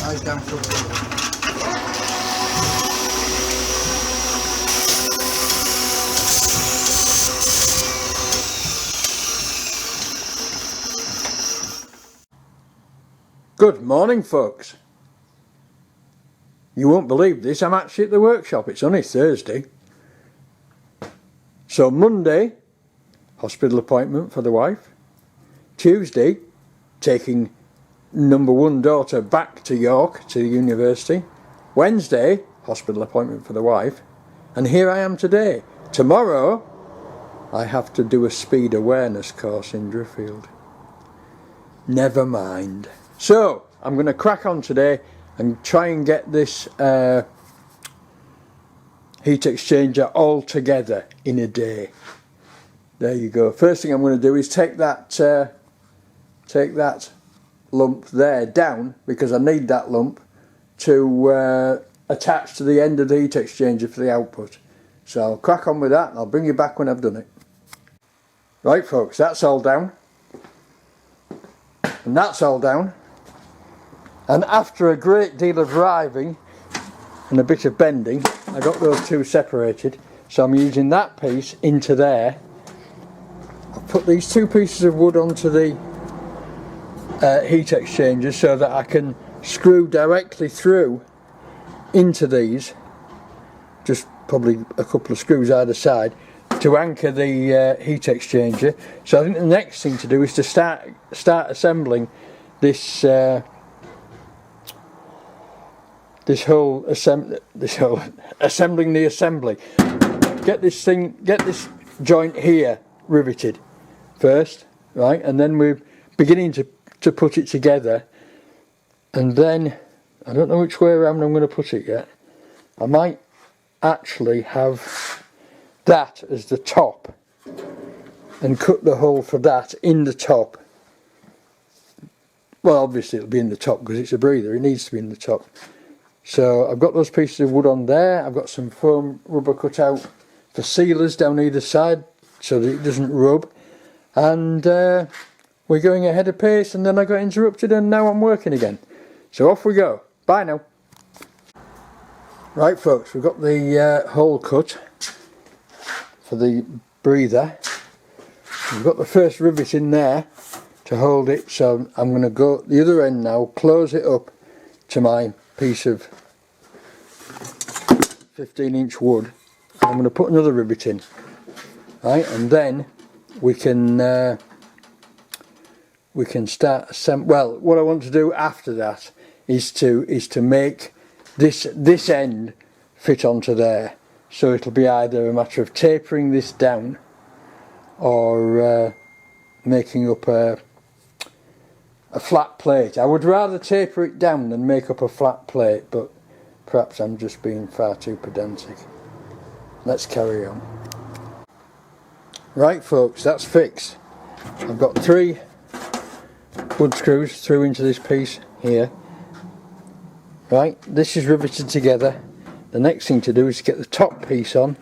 Eyes down for the Good morning, folks. You won't believe this, I'm actually at the workshop. It's only Thursday. So Monday, hospital appointment for the wife. Tuesday, taking number one daughter back to York to the university. Wednesday, hospital appointment for the wife. And here I am today. Tomorrow, I have to do a speed awareness course in Driffield. Never mind. So, I'm going to crack on today and try and get this heat exchanger all together in a day. There you go. First thing I'm going to do is take that lump there down, because I need that lump to attach to the end of the heat exchanger for the output. So I'll crack on with that and I'll bring you back when I've done it. Right folks, that's all down. And that's all down. And after a great deal of riving and a bit of bending, I got those two separated. So I'm using that piece into there. I've put these two pieces of wood onto the heat exchanger so that I can screw directly through into these. Just probably a couple of screws either side to anchor the heat exchanger. So I think the next thing to do is to start assembling this assembling the assembly. Get this joint here riveted first, right, and then we're beginning to put it together, and then I don't know which way around I'm going to put it yet. I might actually have that as the top and cut the hole for that in the top. Well, obviously it'll be in the top because it's a breather, it needs to be in the top. So I've got those pieces of wood on there. I've got some foam rubber cut out for sealers down either side so that it doesn't rub, and we're going ahead of pace, and then I got interrupted and now I'm working again. So off we go. Bye now. Right folks, we've got the hole cut for the breather. We've got the first rivet in there to hold it, so I'm going to go the other end now, close it up to my piece of 15-inch wood. I'm going to put another rivet in, right, and then we can start assembling. Well, what I want to do after that is to make this end fit onto there. So it'll be either a matter of tapering this down or making up a flat plate. I would rather taper it down than make up a flat plate, but perhaps I'm just being far too pedantic. Let's carry on. Right folks, that's fixed. I've got 3 wood screws through into this piece here. Right, this is riveted together. The next thing to do is to get the top piece on,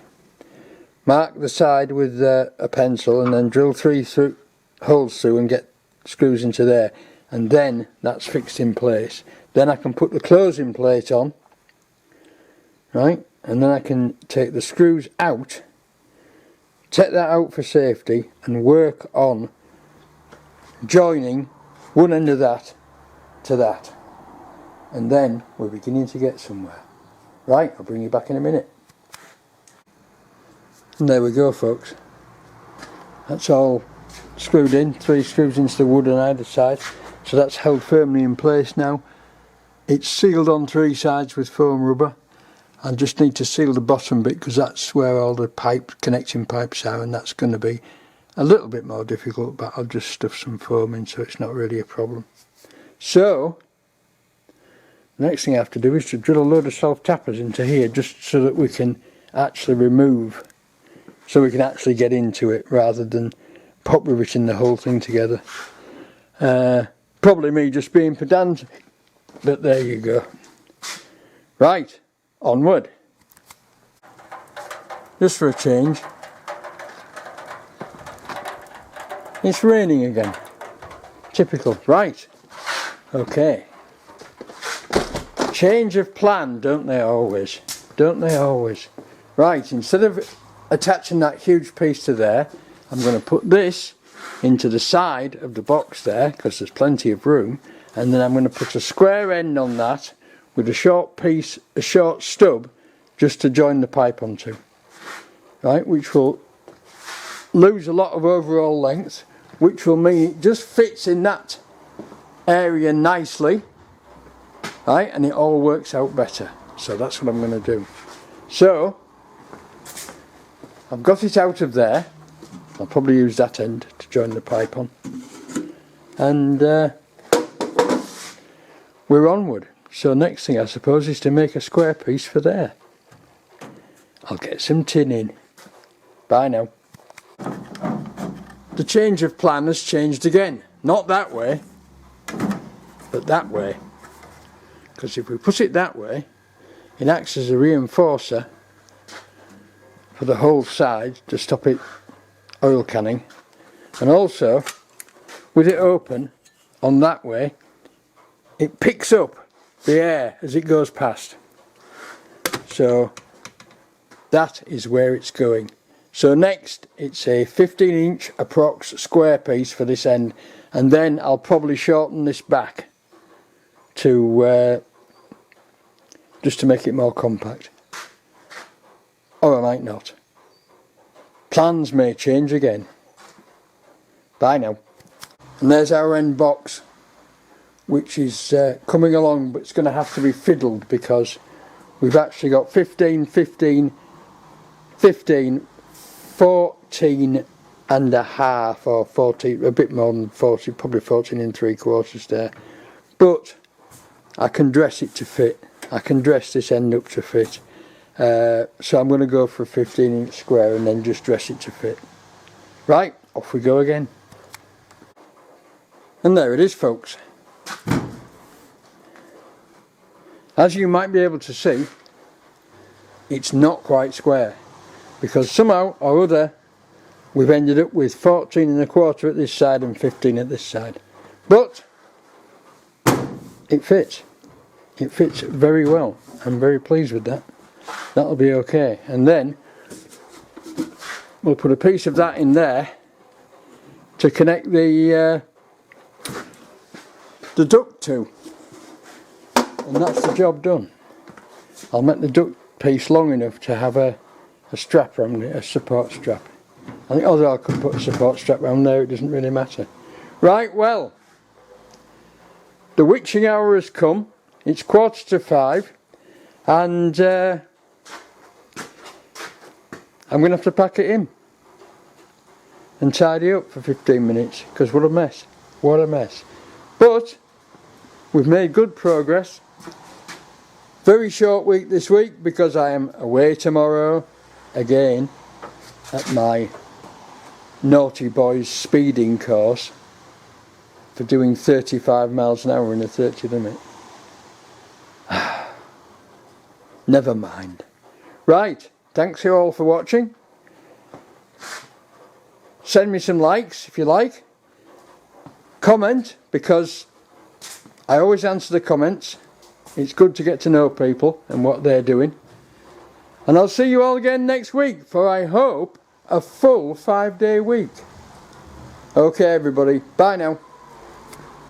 mark the side with a pencil, and then drill 3 holes through and get screws into there. And then that's fixed in place. Then I can put the closing plate on, right, and then I can take the screws out, take that out for safety, and work on joining one end of that to that, and then we're beginning to get somewhere. Right, I'll bring you back in a minute. And there we go folks, that's all screwed in, 3 screws into the wood on either side. So that's held firmly in place now. It's sealed on 3 sides with foam rubber. I just need to seal the bottom bit because that's where all the connecting pipes are, and that's going to be a little bit more difficult, but I'll just stuff some foam in so it's not really a problem. So the next thing I have to do is to drill a load of self-tappers into here, just so that we can actually remove, so we can actually get into it rather than pop riveting the whole thing together. Probably me just being pedantic, but there you go. Right, onward. Just for a change, it's raining again. Typical. Right, okay. Change of plan, don't they always? Don't they always? Right, instead of attaching that huge piece to there, I'm going to put this into the side of the box there, because there's plenty of room, and then I'm going to put a square end on that with a short piece, a short stub, just to join the pipe onto. Right, which will lose a lot of overall length, which will mean it just fits in that area nicely, right, and it all works out better. So that's what I'm going to do. So I've got it out of there. I'll probably use that end to join the pipe on, and we're onward. So next thing I suppose is to make a square piece for there. I'll get some tin in. Bye now. The change of plan has changed again. Not that way, but that way. Because if we put it that way, it acts as a reinforcer for the whole side to stop it oil canning. And also, with it open on that way, it picks up the air as it goes past. So that is where it's going. So next it's a 15-inch approx square piece for this end, and then I'll probably shorten this back to just to make it more compact, or I might not. Plans may change again. Bye now. And there's our end box, which is coming along, but it's going to have to be fiddled because we've actually got 15, 15, 15, 14 and a half, or 14, a bit more than 40, probably 14 and 3/4 there. But I can dress it to fit. I can dress this end up to fit. So I'm going to go for a 15-inch square and then just dress it to fit. Right, off we go again. And there it is, folks. As you might be able to see, it's not quite square, because somehow or other we've ended up with 14 1/4 at this side and 15 at this side. But it fits. It fits very well. I'm very pleased with that. That'll be okay. And then we'll put a piece of that in there to connect the duct to, and that's the job done. I'll make the duct piece long enough to have a strap around it, a support strap. I think although I could put a support strap around there, it doesn't really matter. Right, well, the witching hour has come. It's 4:45, and I'm going to have to pack it in and tidy up for 15 minutes, because what a mess. What a mess. But we've made good progress. Very short week this week because I am away tomorrow again at my naughty boys speeding course for doing 35 miles an hour in a 30 limit. Never mind. Right, thanks you all for watching. Send me some likes if you like. Comment, because I always answer the comments. It's good to get to know people and what they're doing. And I'll see you all again next week for, I hope, a full 5-day week. Okay everybody, bye now.